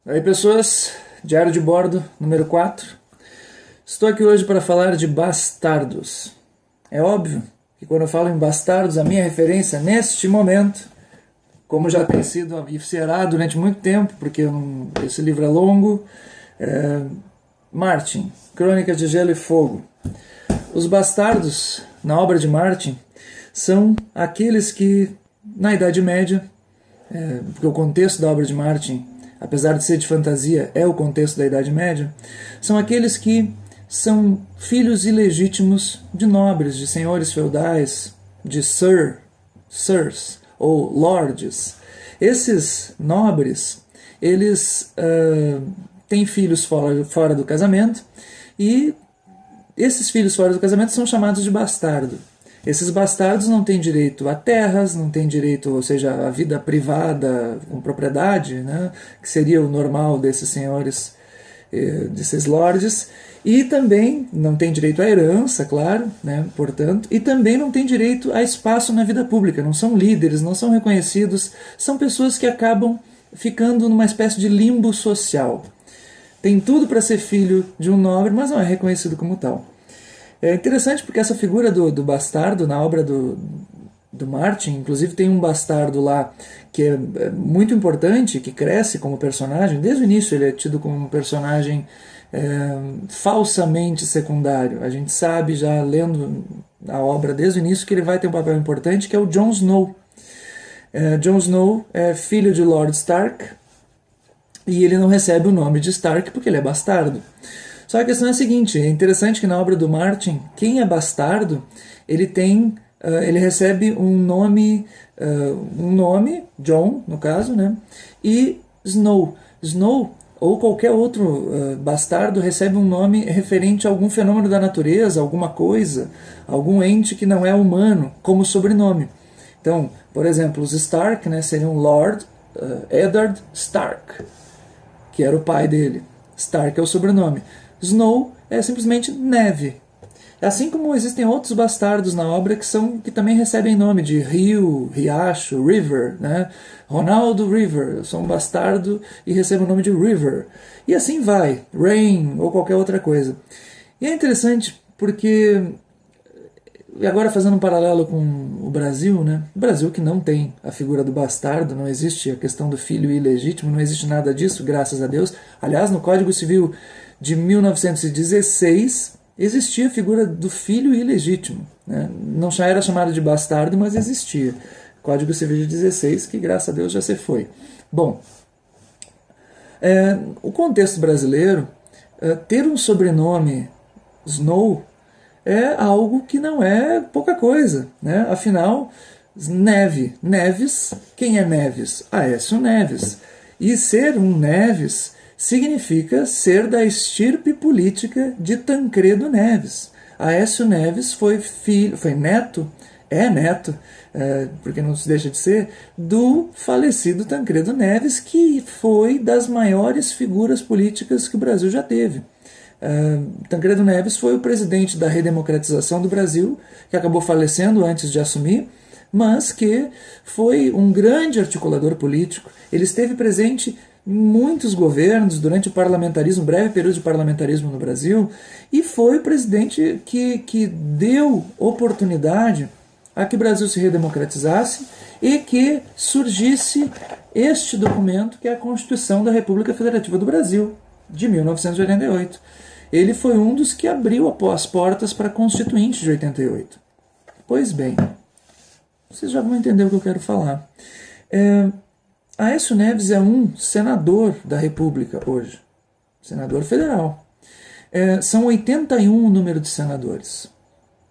Aí pessoas, Diário de Bordo número 4. Estou aqui hoje para falar de bastardos. É óbvio que quando eu falo em bastardos, a minha referência neste momento, como já tem sido e será durante muito tempo, porque esse livro é longo, é Martin, Crônicas de Gelo e Fogo. Os bastardos, na obra de Martin, são aqueles que, na Idade Média, porque o contexto da obra de Martin, apesar de ser de fantasia, é o contexto da Idade Média, são aqueles que são filhos ilegítimos de nobres, de senhores feudais, de sirs ou lords. Esses nobres, eles têm filhos fora do casamento e esses filhos fora do casamento são chamados de bastardo. Esses bastardos não têm direito a terras, não têm direito, ou seja, a vida privada com propriedade, né, que seria o normal desses senhores, desses lords, e também não têm direito à herança, claro, né, portanto, e também não têm direito a espaço na vida pública, não são líderes, não são reconhecidos, são pessoas que acabam ficando numa espécie de limbo social. Tem tudo para ser filho de um nobre, mas não é reconhecido como tal. É interessante porque essa figura do bastardo na obra do Martin, inclusive tem um bastardo lá que é muito importante, que cresce como personagem, desde o início ele é tido como um personagem falsamente secundário. A gente sabe já lendo a obra desde o início que ele vai ter um papel importante, que é o Jon Snow. Jon Snow é filho de Lord Stark e ele não recebe o nome de Stark porque ele é bastardo. Só que a questão é a seguinte, é interessante que na obra do Martin, quem é bastardo, ele recebe um nome, John, no caso, né? E Snow. Snow, ou qualquer outro bastardo, recebe um nome referente a algum fenômeno da natureza, alguma coisa, algum ente que não é humano, como sobrenome. Então, por exemplo, os Stark, né, seriam Lord Eddard Stark, que era o pai dele. Stark é o sobrenome. Snow é simplesmente neve. Assim como existem outros bastardos na obra que também recebem nome de rio, riacho, river, né? Ronaldo River, eu sou um bastardo e recebo o nome de River. E assim vai, Rain ou qualquer outra coisa. E é interessante porque, e agora fazendo um paralelo com o Brasil, né? O Brasil que não tem a figura do bastardo, não existe a questão do filho ilegítimo, não existe nada disso, graças a Deus. Aliás, no Código Civil de 1916 existia a figura do filho ilegítimo, né? Não já era chamado de bastardo, mas existia. Código Civil de 16, que graças a Deus já se foi. Bom, o contexto brasileiro, ter um sobrenome Snow é algo que não é pouca coisa, né? Afinal, Neves, quem é Neves? Aécio Neves. E ser um Neves significa ser da estirpe política de Tancredo Neves. Aécio Neves foi neto, porque não se deixa de ser, do falecido Tancredo Neves, que foi das maiores figuras políticas que o Brasil já teve. Tancredo Neves foi o presidente da redemocratização do Brasil, que acabou falecendo antes de assumir, mas que foi um grande articulador político. Ele esteve presente em muitos governos durante o parlamentarismo, breve período de parlamentarismo no Brasil, e foi o presidente que deu oportunidade a que o Brasil se redemocratizasse e que surgisse este documento, que é a Constituição da República Federativa do Brasil, de 1988. Ele foi um dos que abriu as portas para a Constituinte de 88. Pois bem, vocês já vão entender o que eu quero falar. Aécio Neves é um senador da República hoje, senador federal. São 81 o número de senadores,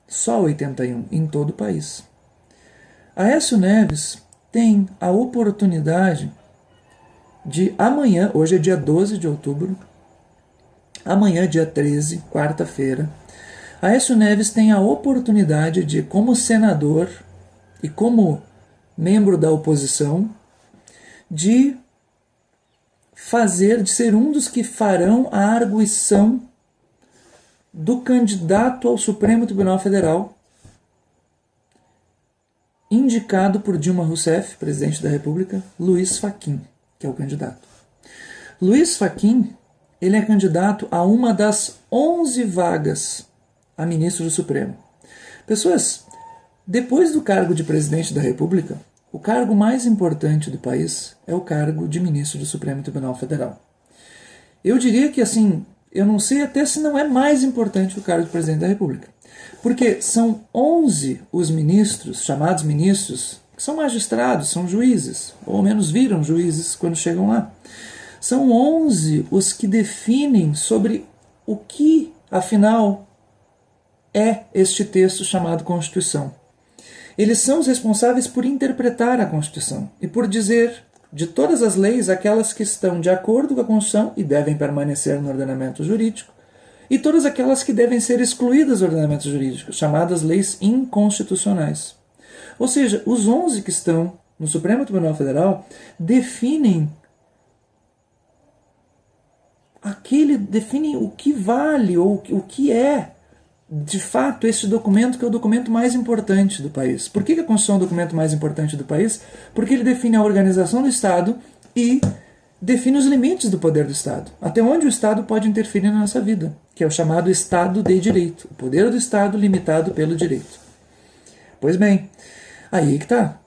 só 81 em todo o país. Aécio Neves tem a oportunidade de amanhã, hoje é dia 12 de outubro, amanhã, dia 13, quarta-feira, Aécio Neves tem a oportunidade de, como senador e como membro da oposição, de ser um dos que farão a arguição do candidato ao Supremo Tribunal Federal, indicado por Dilma Rousseff, presidente da República, Luiz Fachin, que é o candidato. Luiz Fachin, ele é candidato a uma das 11 vagas a ministro do Supremo. Pessoas, depois do cargo de presidente da República, o cargo mais importante do país é o cargo de ministro do Supremo Tribunal Federal. Eu diria que, assim, eu não sei até se não é mais importante o cargo de presidente da República. Porque são 11 os ministros, chamados ministros, que são magistrados, são juízes, ou ao menos viram juízes quando chegam lá. São 11 os que definem sobre o que, afinal, é este texto chamado Constituição. Eles são os responsáveis por interpretar a Constituição e por dizer de todas as leis aquelas que estão de acordo com a Constituição e devem permanecer no ordenamento jurídico, e todas aquelas que devem ser excluídas do ordenamento jurídico, chamadas leis inconstitucionais. Ou seja, os 11 que estão no Supremo Tribunal Federal definem o que vale ou o que é de fato este documento, que é o documento mais importante do país. Por que a Constituição é o documento mais importante do país? Porque ele define a organização do Estado e define os limites do poder do Estado, até onde o Estado pode interferir na nossa vida, que é o chamado Estado de Direito, o poder do Estado limitado pelo direito. Pois bem, aí que está.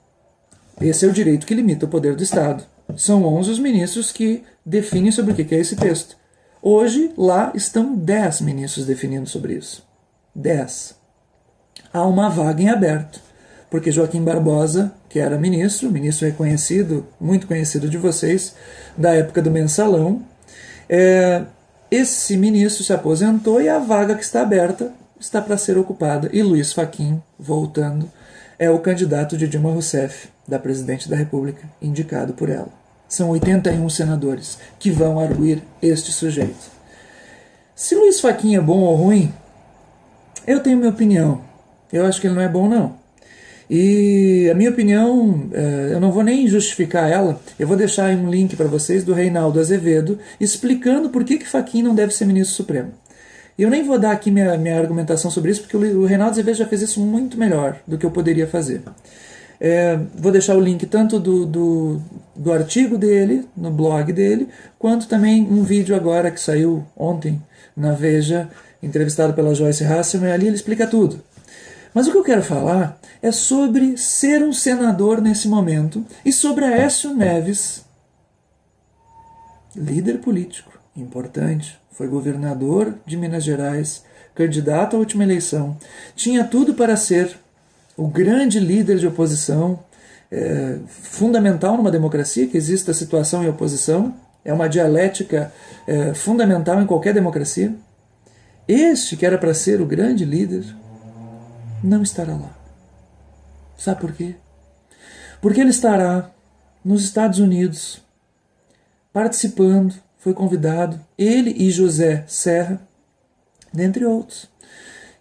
Esse é o direito que limita o poder do Estado. São 11 os ministros que definem sobre o que é esse texto. Hoje, lá estão 10 ministros definindo sobre isso. 10. Há uma vaga em aberto, porque Joaquim Barbosa, que era ministro reconhecido, muito conhecido de vocês, da época do Mensalão, esse ministro se aposentou e a vaga que está aberta está para ser ocupada. E Luiz Fachin, voltando, é o candidato de Dilma Rousseff, da presidente da República, indicado por ela. São 81 senadores que vão arguir este sujeito. Se Luiz Fachin é bom ou ruim, eu tenho minha opinião. Eu acho que ele não é bom, não. E a minha opinião, eu não vou nem justificar ela, eu vou deixar aí um link para vocês do Reinaldo Azevedo explicando por que Fachin não deve ser ministro supremo. E eu nem vou dar aqui minha argumentação sobre isso, porque o Reinaldo Azevedo já fez isso muito melhor do que eu poderia fazer. Vou deixar o link tanto do artigo dele, no blog dele, quanto também um vídeo agora que saiu ontem na Veja, entrevistado pela Joyce Hasselman, ali ele explica tudo. Mas o que eu quero falar é sobre ser um senador nesse momento e sobre Aécio Neves, líder político importante, foi governador de Minas Gerais, candidato à última eleição, tinha tudo para ser o grande líder de oposição, fundamental numa democracia, que exista situação e oposição, é uma dialética fundamental em qualquer democracia. Este, que era para ser o grande líder, não estará lá. Sabe por quê? Porque ele estará nos Estados Unidos, participando, foi convidado, ele e José Serra, dentre outros.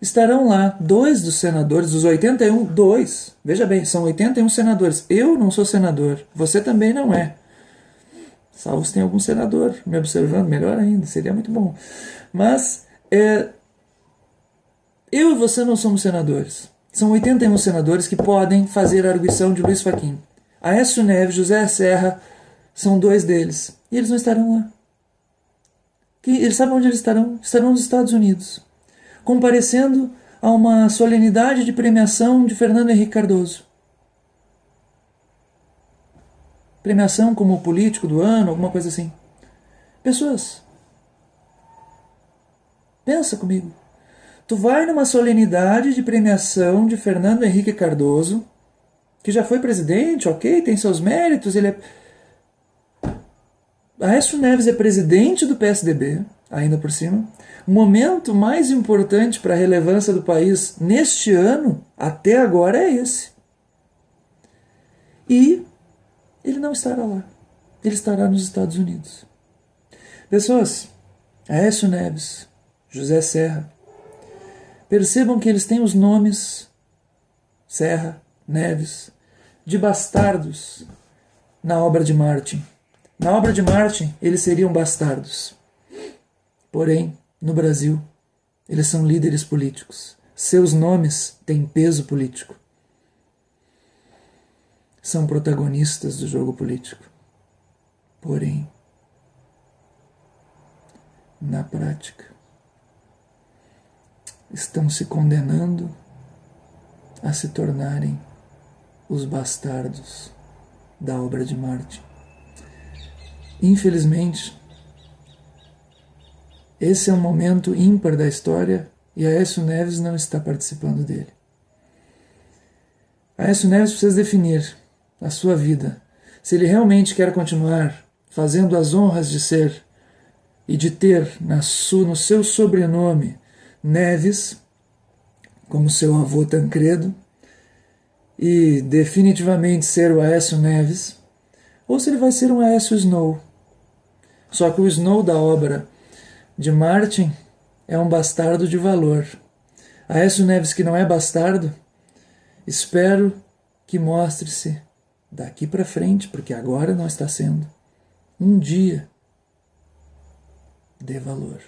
Estarão lá 2 dos senadores, dos 81, 2. Veja bem, são 81 senadores. Eu não sou senador, você também não é. Salvo se tem algum senador me observando, melhor ainda, seria muito bom. Mas eu e você não somos senadores. São 81 senadores que podem fazer a arguição de Luiz Fachin. Aécio Neves, José Serra, são 2 deles. E eles não estarão lá. Eles sabem onde eles estarão? Estarão nos Estados Unidos, comparecendo a uma solenidade de premiação de Fernando Henrique Cardoso. Premiação como político do ano, alguma coisa assim. Pessoas, pensa comigo. Tu vai numa solenidade de premiação de Fernando Henrique Cardoso, que já foi presidente, ok, tem seus méritos, ele é... Aécio Neves é presidente do PSDB, ainda por cima. O momento mais importante para a relevância do país neste ano, até agora, é esse. E ele não estará lá. Ele estará nos Estados Unidos. Pessoas, Aécio Neves, José Serra, percebam que eles têm os nomes Serra, Neves, de bastardos na obra de Martin. Na obra de Martin, eles seriam bastardos. Porém, no Brasil, eles são líderes políticos. Seus nomes têm peso político. São protagonistas do jogo político. Porém, na prática, estão se condenando a se tornarem os bastardos da obra de Martin. Infelizmente, esse é um momento ímpar da história e Aécio Neves não está participando dele. Aécio Neves precisa definir a sua vida, se ele realmente quer continuar fazendo as honras de ser e de ter no seu sobrenome Neves, como seu avô Tancredo, e definitivamente ser o Aécio Neves, ou se ele vai ser um Aécio Snow. Só que o Snow da obra de Martin é um bastardo de valor. Aécio Neves, que não é bastardo, espero que mostre-se daqui para frente, porque agora não está sendo, um dia de valor.